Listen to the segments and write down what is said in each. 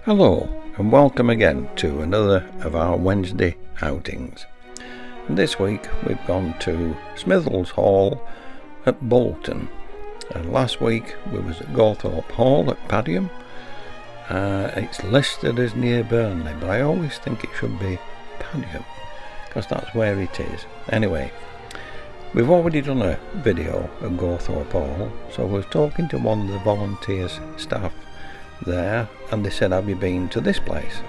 Hello and welcome again to another of our Wednesday outings. And this week we've gone to Smithills Hall at Bolton. And last week we was at Gawthorpe Hall at Padiham. It's listed as near Burnley, but I always think it should be Padiham because that's where it is. Anyway, we've already done a video at Gawthorpe Hall, so I was talking to one of the volunteers staff there, and they said, "Have you been to this place?"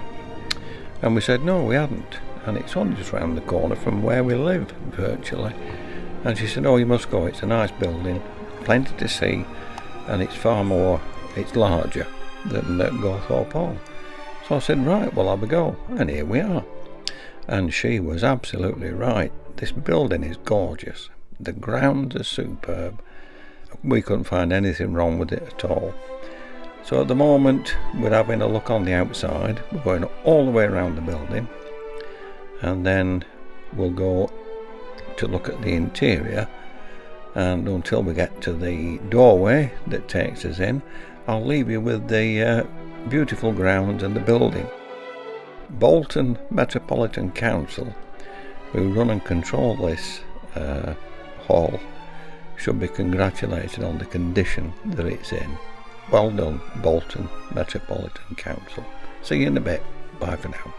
And we said, "No, we hadn't, and it's only just round the corner from where we live virtually." And she said, "Oh, you must go, it's a nice building, plenty to see, and it's larger than Gawthorpe Hall." So I said, "Right, well, have a go," and here we are. And she was absolutely right. This building is gorgeous, the grounds are superb, we couldn't find anything wrong with it at all. So at the moment we're having a look on the outside. We're going all the way around the building, and then we'll go to look at the interior, and until we get to the doorway that takes us in, I'll leave you with the beautiful grounds and the building. Bolton Metropolitan Council, who run and control this hall, should be congratulated on the condition that it's in. Well done, Bolton Metropolitan Council. See you in a bit. Bye for now.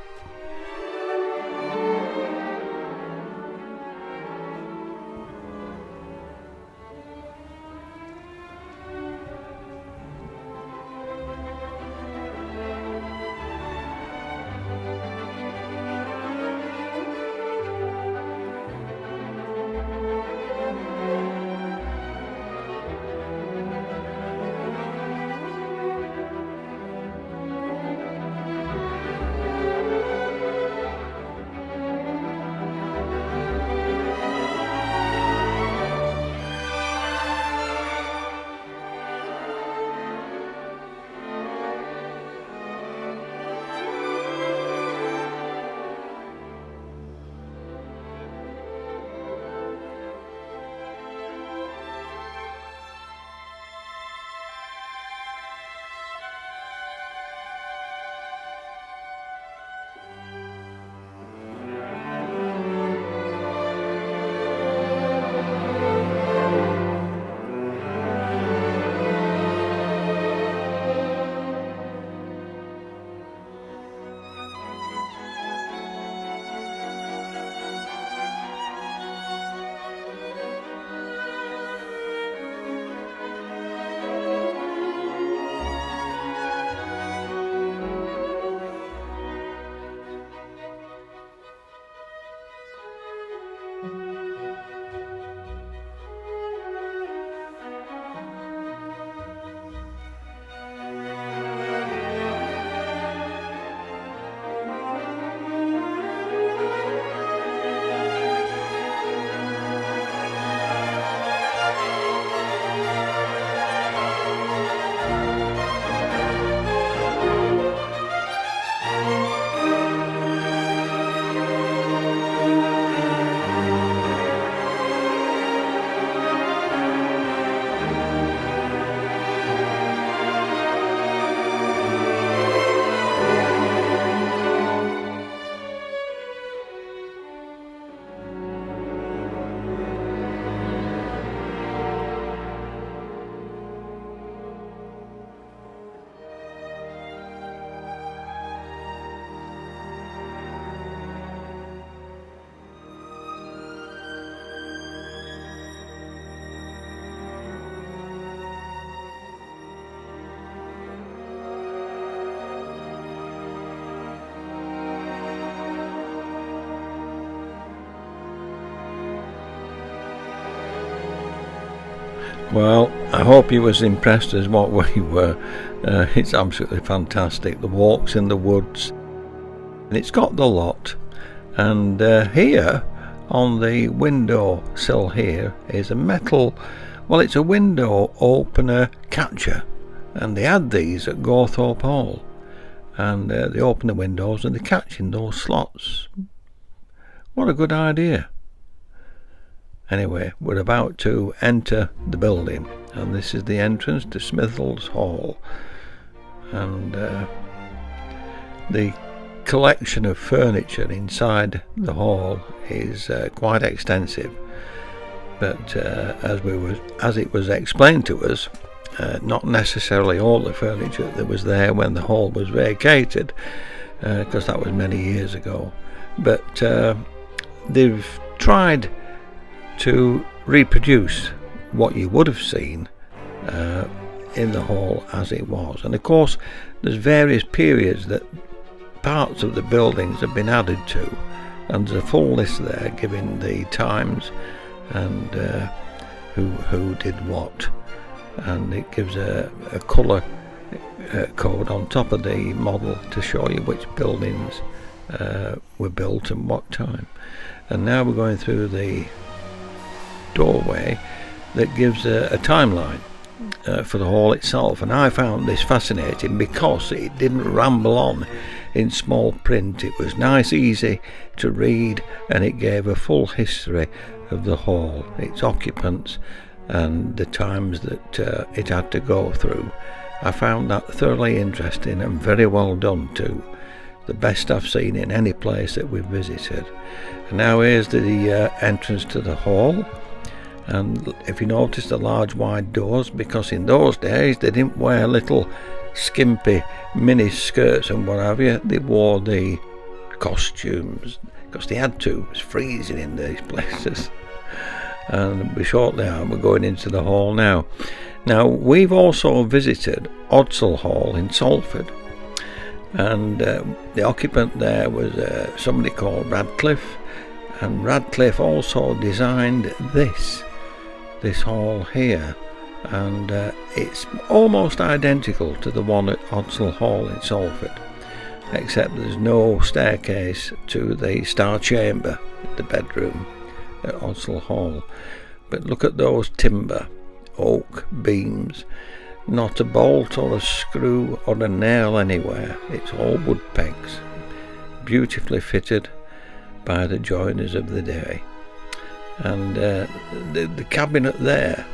Well, I hope you was impressed as what we were. It's absolutely fantastic. The walks in the woods, and it's got the lot. And here on the window sill here is a metal, well, it's a window opener catcher, and they had these at Gawthorpe Hall, and they open the windows and they catch in those slots. What a good idea. Anyway, we're about to enter the building, and this is the entrance to Smithills Hall, and The collection of furniture inside the hall is quite extensive, but as it was explained to us, not necessarily all the furniture that was there when the hall was vacated, because that was many years ago, but they've tried to reproduce what you would have seen in the hall as it was. And of course there's various periods that parts of the buildings have been added to, and there's a full list there giving the times and who did what, and it gives a colour code on top of the model to show you which buildings were built and what time. And now we're going through the doorway that gives a timeline for the hall itself, and I found this fascinating because it didn't ramble on in small print. It was nice, easy to read, and it gave a full history of the hall, its occupants, and the times that it had to go through. I found that thoroughly interesting and very well done too. The best I've seen in any place that we've visited. And now here's the entrance to the hall. And if you notice the large wide doors, because in those days they didn't wear little skimpy mini skirts and what have you, they wore the costumes because they had to. It was freezing in these places. And we shortly we're going into the hall now. Now we've also visited Odsal Hall in Salford, and the occupant there was somebody called Radcliffe, and Radcliffe also designed this hall here, and it's almost identical to the one at Odsal Hall in Salford, except there's no staircase to the Star Chamber, the bedroom at Odsal Hall. But look at those timber, oak beams, not a bolt or a screw or a nail anywhere. It's all wood pegs, beautifully fitted by the joiners of the day. And the cabinet there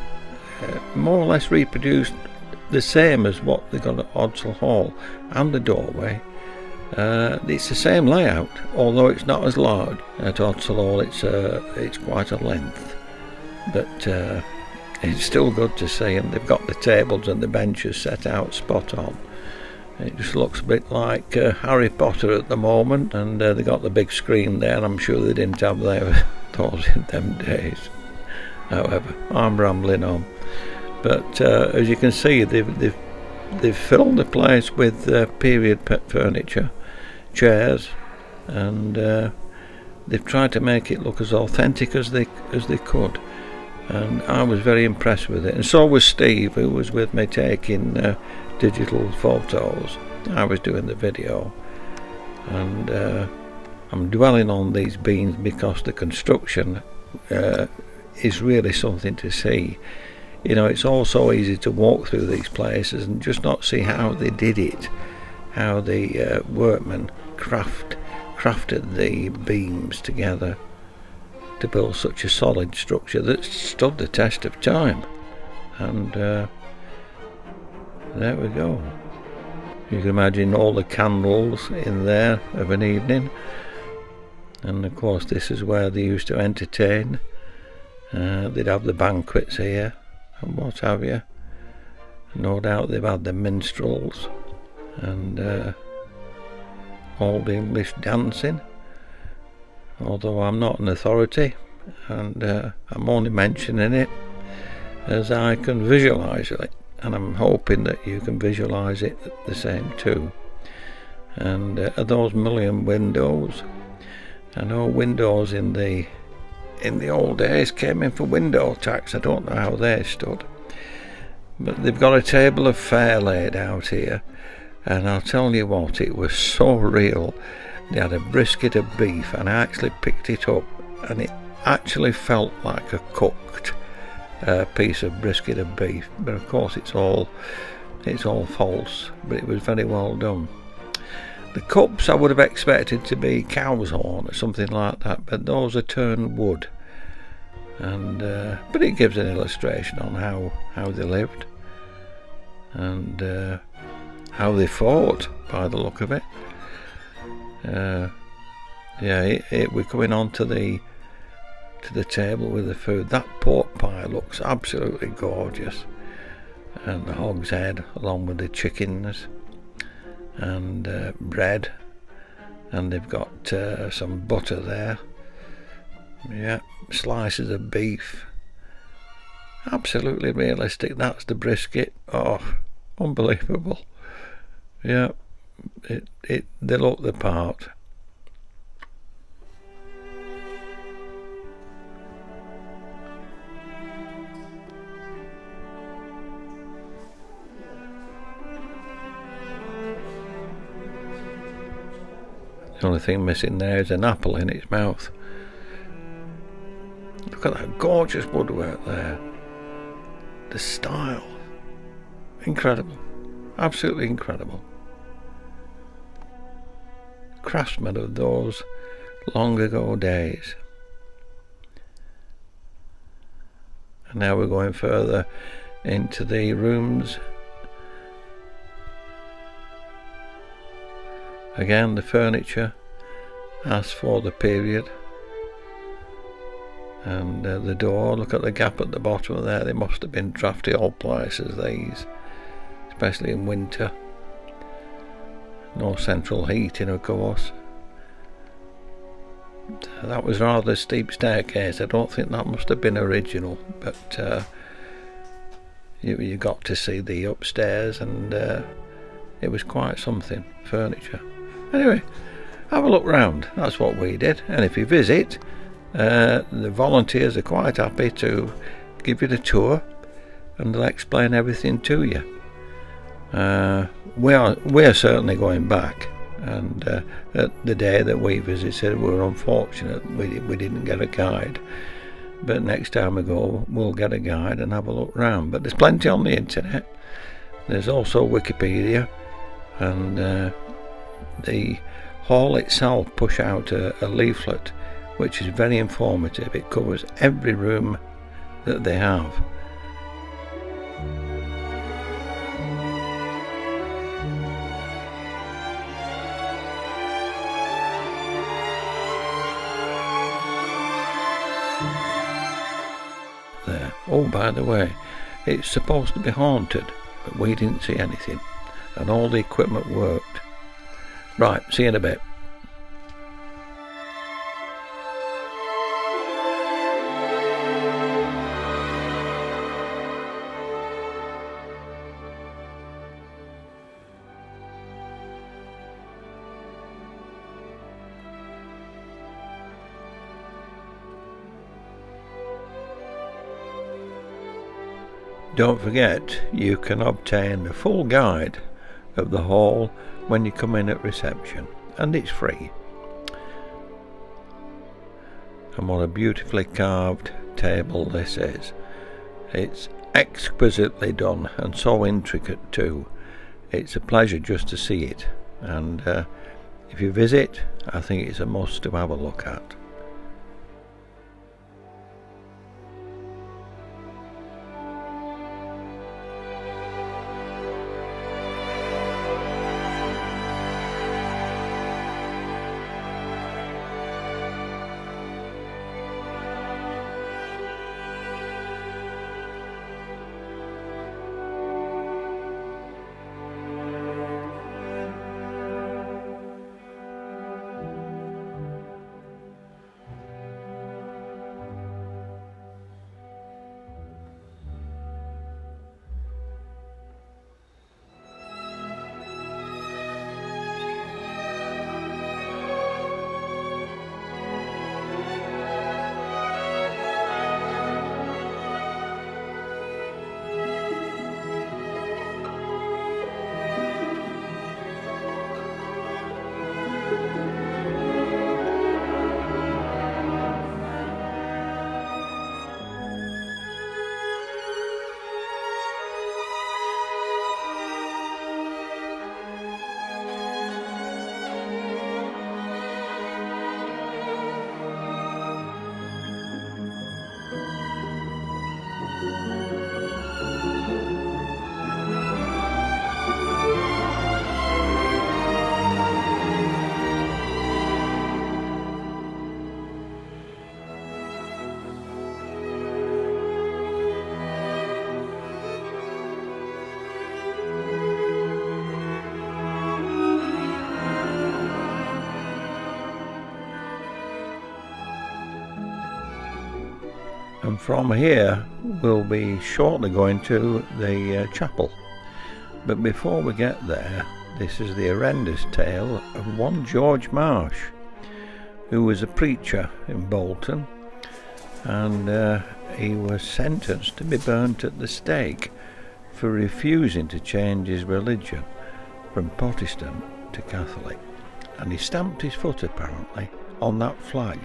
more or less reproduced the same as what they got at Odsal Hall, and the doorway. It's the same layout, although it's not as large. At Odsal Hall it's quite a length, but it's still good to see, and they've got the tables and the benches set out spot on. It just looks a bit like Harry Potter at the moment, and they got the big screen there, and I'm sure they didn't have those in them days. However, I'm rambling on, but as you can see, they've filled the place with period furniture, chairs, and they've tried to make it look as authentic as they could. And I was very impressed with it, and so was Steve, who was with me taking digital photos. I was doing the video, and I'm dwelling on these beams because the construction is really something to see. You know, it's all so easy to walk through these places and just not see how they did it, how the workmen crafted the beams together to build such a solid structure that stood the test of time. And there we go. You can imagine all the candles in there of an evening, and of course this is where they used to entertain. They'd have the banquets here and what have you. No doubt they've had the minstrels and old English dancing, although I'm not an authority, and I'm only mentioning it as I can visualise it, and I'm hoping that you can visualise it the same too. And those million windows, I know windows in the old days came in for window tax. I don't know how they stood, but they've got a table of fare laid out here, and I'll tell you what, it was so real. They had a brisket of beef, and I actually picked it up, and it actually felt like a cooked piece of brisket of beef. But of course it's all false, but it was very well done. The cups I would have expected to be cow's horn or something like that, but those are turned wood. And but it gives an illustration on how they lived, and how they fought by the look of it. Yeah, we're coming on to the table with the food. That pork pie looks absolutely gorgeous, and the hog's head along with the chickens and bread, and they've got some butter there. Yeah, slices of beef. Absolutely realistic. That's the brisket. Oh, unbelievable. Yeah, they look the part. The only thing missing there is an apple in its mouth. Look at that gorgeous woodwork there. The style. Incredible. Absolutely incredible. Craftsmen of those long ago days. And now we're going further into the rooms. Again, the furniture as for the period. And the door, look at the gap at the bottom there. They must have been drafty old places, these, especially in winter. No central heating, of course. That was rather a steep staircase. I don't think that must have been original, but you got to see the upstairs, and it was quite something. Furniture. Anyway, have a look round. That's what we did. And if you visit, the volunteers are quite happy to give you the tour, and they'll explain everything to you. We're certainly going back, and the day that we visited, we were unfortunate we didn't get a guide. But next time we go, we'll get a guide and have a look round. But there's plenty on the internet. There's also Wikipedia, and the hall itself push out a leaflet which is very informative. It covers every room that they have. There. Oh, by the way, it's supposed to be haunted, but we didn't see anything, and all the equipment worked. Right, see you in a bit. Don't forget, you can obtain a full guide of the hall when you come in at reception, and it's free. And what a beautifully carved table this is. It's exquisitely done and so intricate too. It's a pleasure just to see it, and if you visit, I think it's a must to have a look at. And from here we'll be shortly going to the chapel. But before we get there, this is the horrendous tale of one George Marsh, who was a preacher in Bolton, and he was sentenced to be burnt at the stake for refusing to change his religion from Protestant to Catholic. And he stamped his foot apparently on that flag,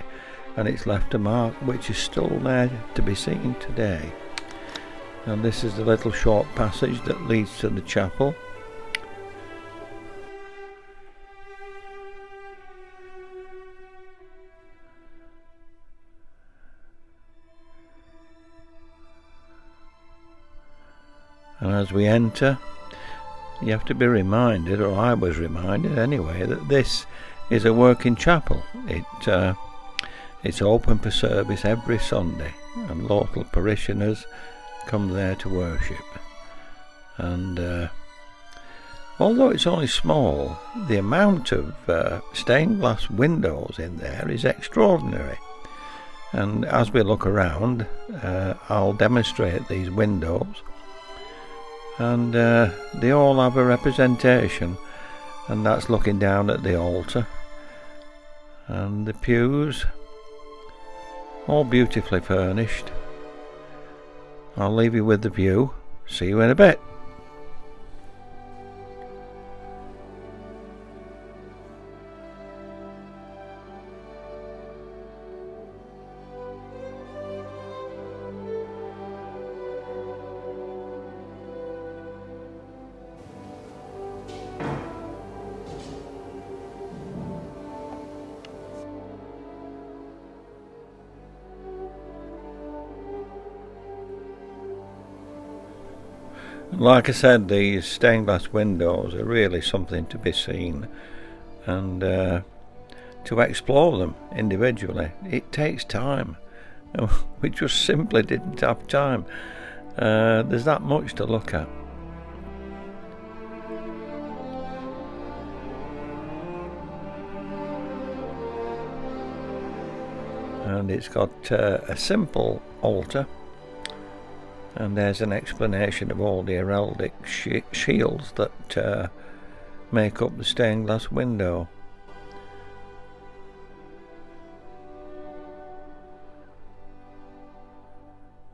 and it's left a mark which is still there to be seen today. And this is the little short passage that leads to the chapel. And as we enter, you have to be reminded, or I was reminded anyway, that this is a working chapel. It's open for service every Sunday, and local parishioners come there to worship. And although it's only small, the amount of stained glass windows in there is extraordinary. And as we look around, I'll demonstrate these windows. And they all have a representation, and that's looking down at the altar. And the pews, all beautifully furnished. I'll leave you with the view. See you in a bit. Like I said, these stained glass windows are really something to be seen, and to explore them individually, it takes time. We just simply didn't have time. There's that much to look at. And it's got a simple altar. And there's an explanation of all the heraldic shields that make up the stained glass window.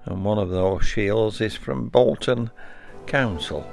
And one of those shields is from Bolton Council.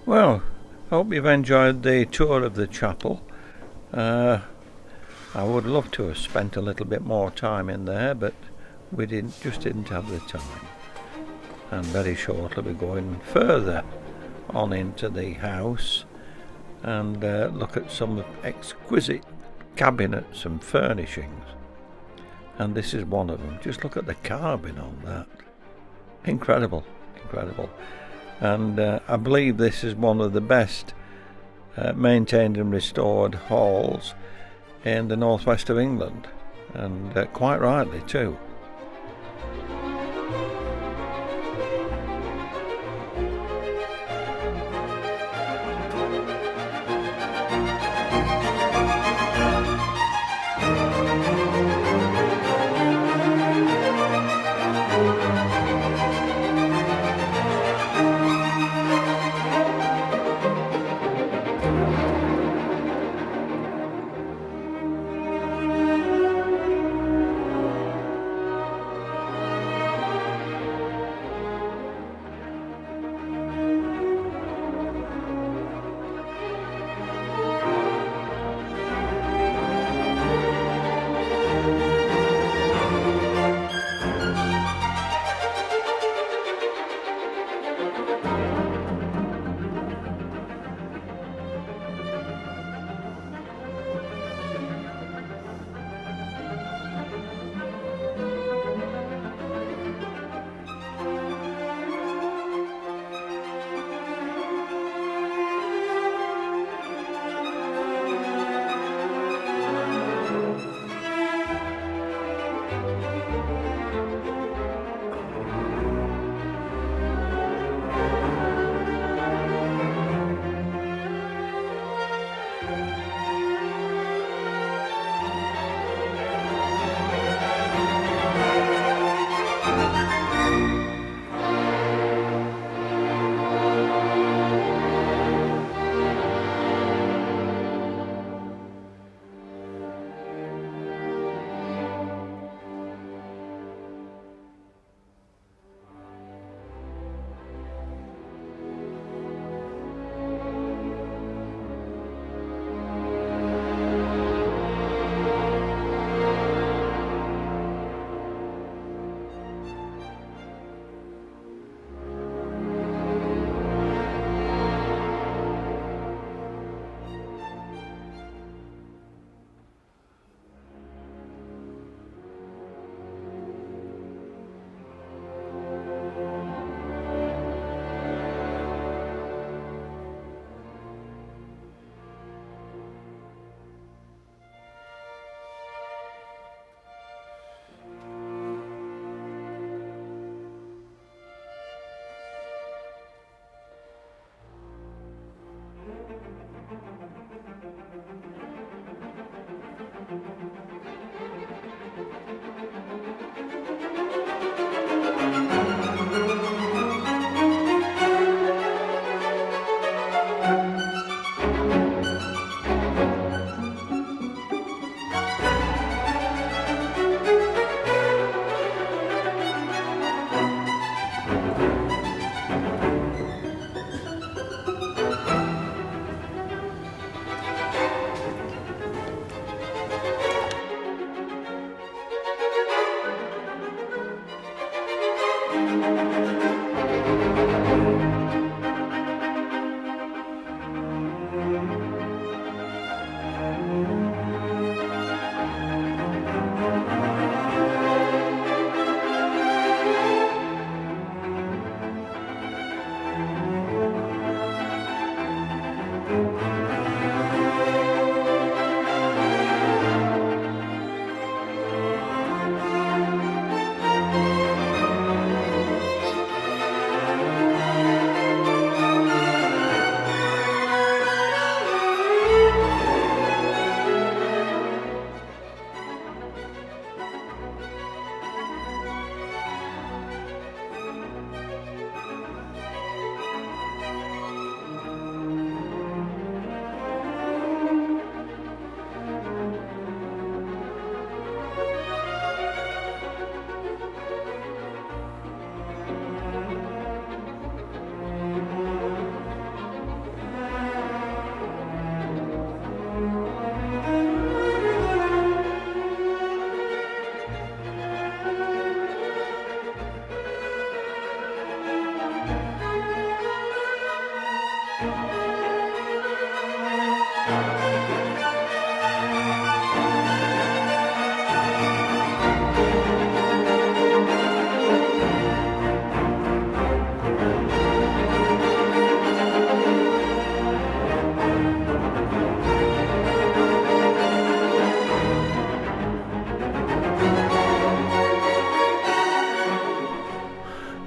Well, I hope you've enjoyed the tour of the chapel. I would love to have spent a little bit more time in there, but we just didn't have the time. And very shortly we're going further on into the house and look at some exquisite cabinets and furnishings. And this is one of them. Just look at the carving on that. Incredible, incredible. And I believe this is one of the best maintained and restored halls in the northwest of England, and quite rightly too.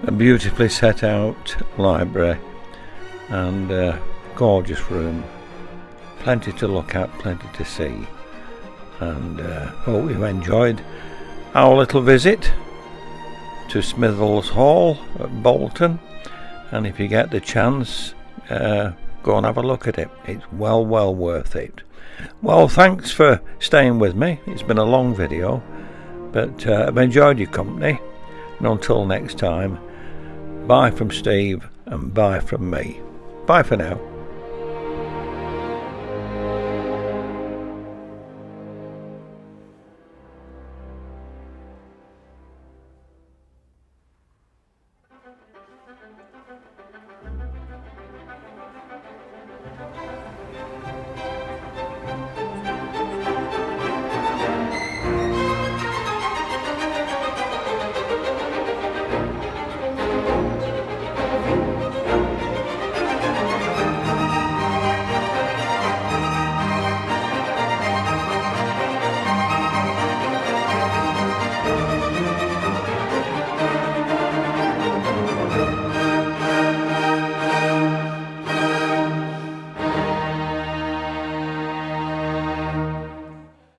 A beautifully set out library and a gorgeous room, plenty to look at, plenty to see, and hope you enjoyed our little visit to Smithills Hall at Bolton. And if you get the chance, go and have a look at it. It's well worth it. Well, thanks for staying with me. It's been a long video, but I've enjoyed your company, and until next time, bye from Steve and bye from me. Bye for now.